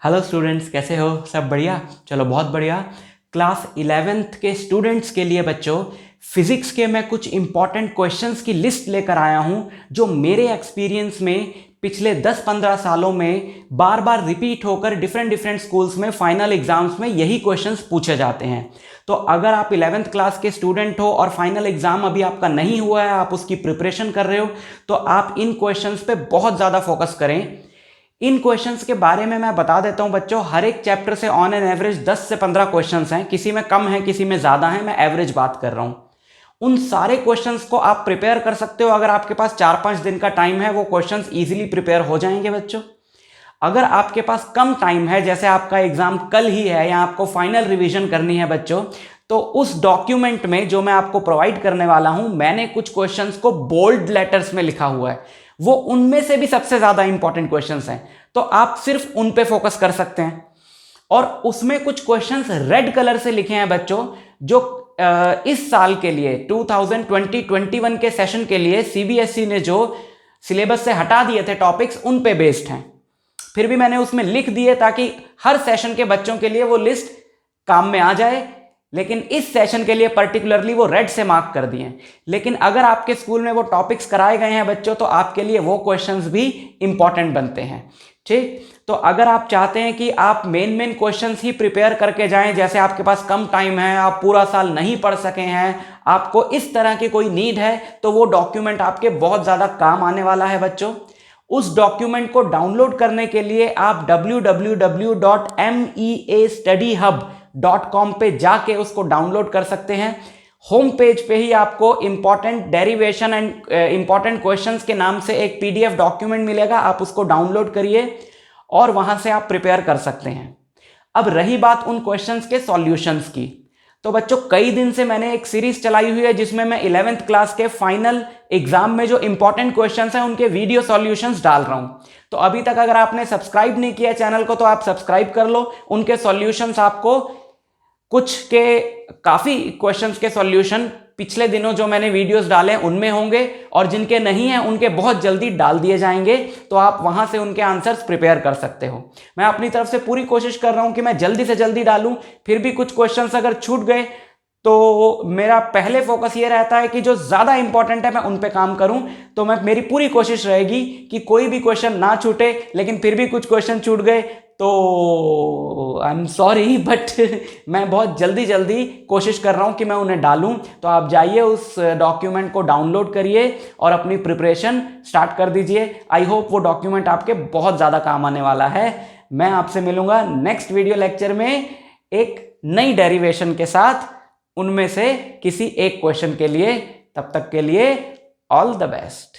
Hello students, कैसे हो? सब बढ़िया? चलो बहुत बढ़िया। क्लास 11th के स्टूडेंट्स के लिए बच्चों फिजिक्स के मैं कुछ इंपॉर्टेंट क्वेश्चंस की लिस्ट लेकर आया हूं जो मेरे एक्सपीरियंस में पिछले 10-15 सालों में बार बार रिपीट होकर डिफरेंट स्कूल्स में फाइनल एग्जाम्स में यही क्वेश्चंस पूछे जाते हैं। तो अगर आप 11th क्लास के स्टूडेंट हो और फाइनल एग्जाम अभी आपका नहीं हुआ है, आप उसकी प्रिपरेशन कर रहे हो, तो आप इन क्वेश्चंस पे बहुत ज़्यादा फोकस करें। इन क्वेश्चंस के बारे में मैं बता देता हूं बच्चों। हर एक चैप्टर से ऑन एन एवरेज 10 से 15 क्वेश्चंस हैं, किसी में कम है किसी में ज़्यादा है, मैं एवरेज बात कर रहा हूं। उन सारे क्वेश्चंस को आप प्रिपेयर कर सकते हो। अगर आपके पास 4-5 दिन का टाइम है, वो क्वेश्चंस इजीली प्रिपेयर हो जाएंगे बच्चों। अगर आपके पास कम टाइम है, जैसे आपका एग्जाम कल ही है या आपको फाइनल रिवीजन करनी है बच्चों, तो उस डॉक्यूमेंट में जो मैं आपको प्रोवाइड करने वाला हूं, मैंने कुछ क्वेश्चंस को बोल्ड लेटर्स में लिखा हुआ है। वो उनमें से भी सबसे ज्यादा इंपॉर्टेंट क्वेश्चंस हैं, तो आप सिर्फ उन पे फोकस कर सकते हैं। और उसमें कुछ क्वेश्चंस रेड कलर से लिखे हैं बच्चों, जो इस साल के लिए 2020-21 के सेशन के लिए सीबीएसई ने जो सिलेबस से हटा दिए थे टॉपिक्स, उन पे बेस्ड हैं। फिर भी मैंने उसमें लिख दिए ताकि हर सेशन के बच्चों के लिए वो लिस्ट काम में आ जाए, लेकिन इस सेशन के लिए पर्टिकुलरली वो रेड से मार्क कर दिए। लेकिन अगर आपके स्कूल में वो टॉपिक्स कराए गए हैं बच्चों, तो आपके लिए वो क्वेश्चंस भी इंपॉर्टेंट बनते हैं। ठीक, तो अगर आप चाहते हैं कि आप मेन क्वेश्चंस ही प्रिपेयर करके जाएं, जैसे आपके पास कम टाइम है, आप पूरा साल नहीं पढ़ सके हैं, आपको इस तरह की कोई नीड है, तो वो डॉक्यूमेंट आपके बहुत ज़्यादा काम आने वाला है बच्चों। उस डॉक्यूमेंट को डाउनलोड करने के लिए आप www.meastudyhub.com पे जाके उसको डाउनलोड कर सकते हैं। होम पेज पे ही आपको important derivation and important questions के नाम से एक पीडीएफ डॉक्यूमेंट मिलेगा, आप उसको डाउनलोड करिए और वहां से आप प्रिपेयर कर सकते हैं। अब रही बात उन क्वेश्चंस के सॉल्यूशंस की, तो बच्चों कई दिन से मैंने एक सीरीज चलाई हुई है जिसमें मैं 11th क्लास के फाइनल एग्जाम में जो इंपॉर्टेंट क्वेश्चंस हैं उनके वीडियो सॉल्यूशंस डाल रहा हूं। तो अभी तक अगर आपने सब्सक्राइब नहीं किया चैनल को, तो आप सब्सक्राइब कर लो। उनके सॉल्यूशंस आपको कुछ के काफी क्वेश्चंस के सॉल्यूशन पिछले दिनों जो मैंने वीडियोस डाले उनमें होंगे, और जिनके नहीं हैं उनके बहुत जल्दी डाल दिए जाएंगे, तो आप वहां से उनके आंसर्स प्रिपेयर कर सकते हो। मैं अपनी तरफ से पूरी कोशिश कर रहा हूं कि मैं जल्दी से जल्दी डालूं। फिर भी कुछ क्वेश्चंस अगर छूट गए तो मेरा पहले फोकस ये रहता है कि जो ज्यादा इंपॉर्टेंट है मैं उन पे काम करूं। तो मेरी पूरी कोशिश रहेगी कि कोई भी क्वेश्चन ना छूटे, लेकिन फिर भी कुछ क्वेश्चन छूट गए तो आई एम सॉरी, बट मैं बहुत जल्दी कोशिश कर रहा हूं कि मैं उन्हें डालूं। तो आप जाइए, उस डॉक्यूमेंट को डाउनलोड करिए और अपनी प्रिपरेशन स्टार्ट कर दीजिए। आई होप वो डॉक्यूमेंट आपके बहुत ज़्यादा काम आने वाला है। मैं आपसे मिलूंगा नेक्स्ट वीडियो लेक्चर में एक नई डेरिवेशन के साथ, उनमें से किसी एक क्वेश्चन के लिए। तब तक के लिए ऑल द बेस्ट।